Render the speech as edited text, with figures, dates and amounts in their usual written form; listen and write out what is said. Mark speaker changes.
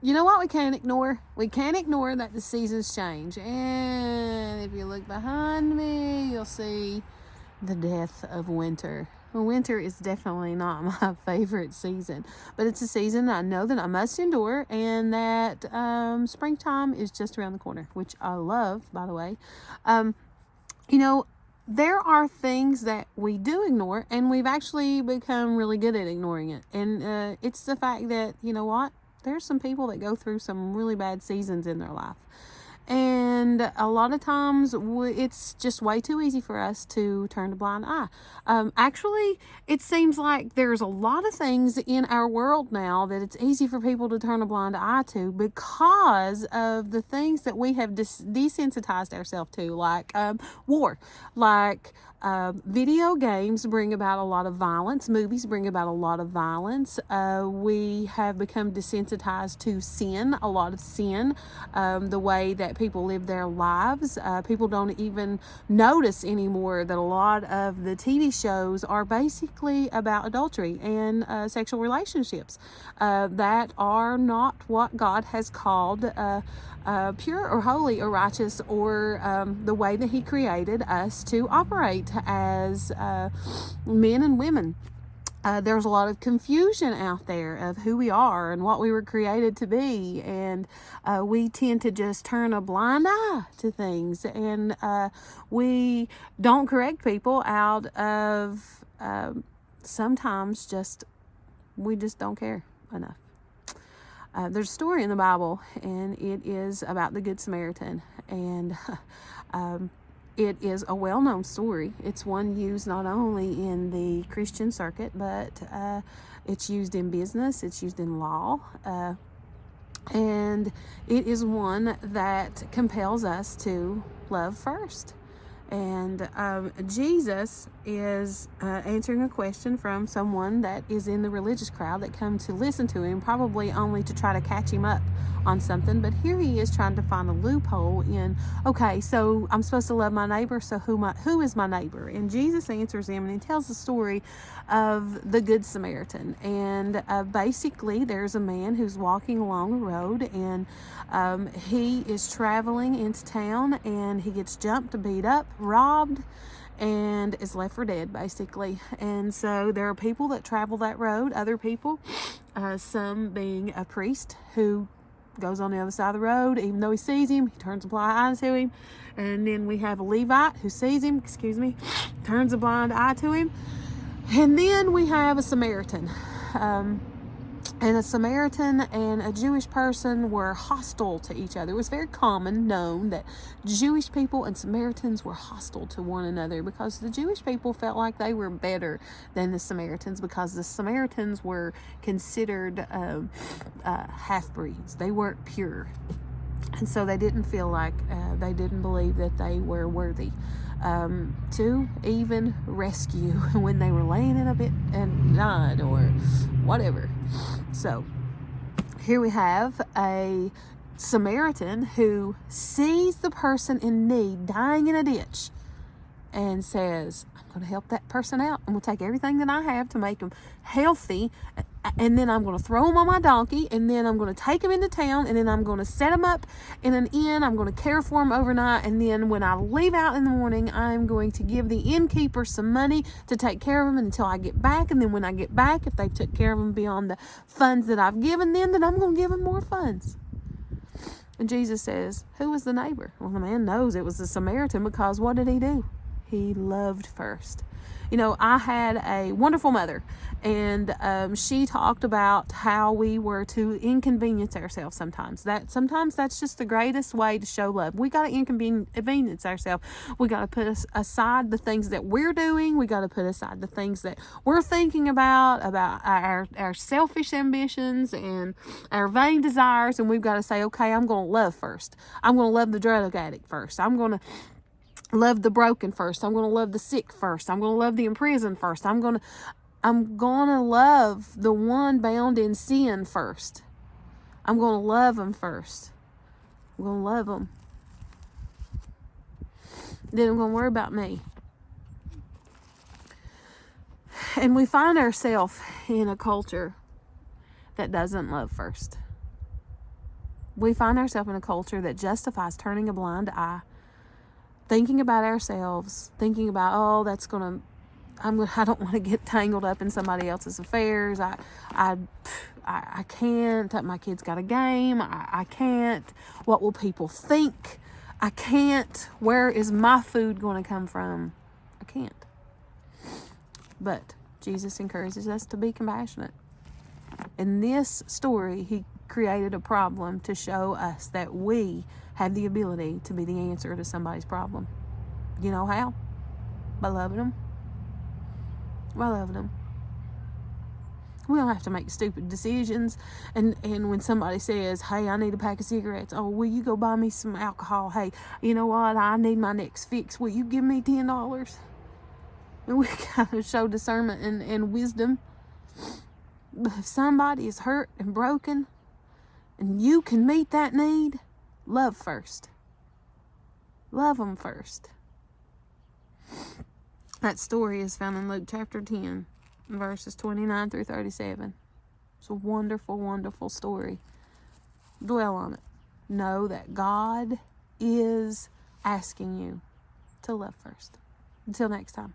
Speaker 1: you know what we can't ignore? We can't ignore that the seasons change. And if you look behind me, you'll see the death of winter. Well, winter is definitely not my favorite season, but it's a season I know that I must endure, and that springtime is just around the corner, which I love, by the way. You know, there are things that we do ignore, and we've actually become really good at ignoring it. And it's the fact that, you know what? There's some people that go through some really bad seasons in their life. And a lot of times it's just way too easy for us to turn a blind eye. Actually, it seems like there's a lot of things in our world now that it's easy for people to turn a blind eye to because of the things that we have desensitized ourselves to, like war, like video games bring about a lot of violence. Movies bring about a lot of violence. We have become desensitized to sin, a lot of sin, the way that people live their lives. People don't even notice anymore that a lot of the TV shows are basically about adultery and sexual relationships that are not what God has called pure or holy or righteous, or the way that He created us to operate as men and women. There's a lot of confusion out there of who we are and what we were created to be, and we tend to just turn a blind eye to things, and we don't correct people out of sometimes we just don't care enough. There's a story in the Bible, and it is about the Good Samaritan, and it is a well-known story. It's one used not only in the Christian circuit, but it's used in business, it's used in law, and it is one that compels us to love first. And Jesus is answering a question from someone that is in the religious crowd that come to listen to him, probably only to try to catch him up on something. But here he is trying to find a loophole in, okay, so I'm supposed to love my neighbor, so who is my neighbor? And Jesus answers him, and he tells the story of the Good Samaritan. And basically there's a man who's walking along a road, and he is traveling into town, and he gets jumped, beat up, robbed, and is left for dead, basically. And so there are people that travel that road, other people, some being a priest who goes on the other side of the road. Even though he sees him, he turns a blind eye to him. And then we have a Levite who sees him, turns a blind eye to him. And then we have a Samaritan. And a Samaritan and a Jewish person were hostile to each other. It was very known that Jewish people and Samaritans were hostile to one another, because the Jewish people felt like they were better than the Samaritans, because the Samaritans were considered half-breeds. They weren't pure. And so they didn't feel like, they didn't believe that they were worthy to even rescue when they were laying in a bit and died or whatever. So here we have a Samaritan who sees the person in need dying in a ditch and says, I'm going to help that person out. I'm going to take everything that I have to make them healthy, and then I'm going to throw them on my donkey, and then I'm going to take them into town, and then I'm going to set them up in an inn. I'm going to care for them overnight, and then when I leave out in the morning, I'm going to give the innkeeper some money to take care of them until I get back. And then when I get back, if they took care of them beyond the funds that I've given them, then I'm going to give them more funds. And Jesus says, who was the neighbor? Well, the man knows it was the Samaritan, because what did he do? He loved first. You know, I had a wonderful mother, and she talked about how we were to inconvenience ourselves sometimes. Sometimes that's just the greatest way to show love. We got to inconvenience ourselves. We got to put aside the things that we're doing. We got to put aside the things that we're thinking about our selfish ambitions and our vain desires, and we've got to say, okay, I'm going to love first. I'm going to love the drug addict first. I'm going to love the broken first. I'm going to love the sick first. I'm going to love the imprisoned first. I'm going to love the one bound in sin first. I'm going to love them first. I'm going to love them. Then I'm going to worry about me. And we find ourselves in a culture that doesn't love first. We find ourselves in a culture that justifies turning a blind eye, thinking about ourselves, thinking about, oh, I don't want to get tangled up in somebody else's affairs. I can't. My kid's got a game. I can't. What will people think? I can't. Where is my food going to come from? I can't. But Jesus encourages us to be compassionate. In this story, he created a problem to show us that we have the ability to be the answer to somebody's problem. You know how? By loving them. By loving them. We don't have to make stupid decisions. And when somebody says, hey, I need a pack of cigarettes. Oh, will you go buy me some alcohol? Hey, you know what? I need my next fix. Will you give me $10? And we gotta show discernment and wisdom. But if somebody is hurt and broken and you can meet that need, love first. Love them first. That story is found in Luke chapter 10, verses 29 through 37. It's a wonderful, wonderful story. Dwell on it. Know that God is asking you to love first. Until next time.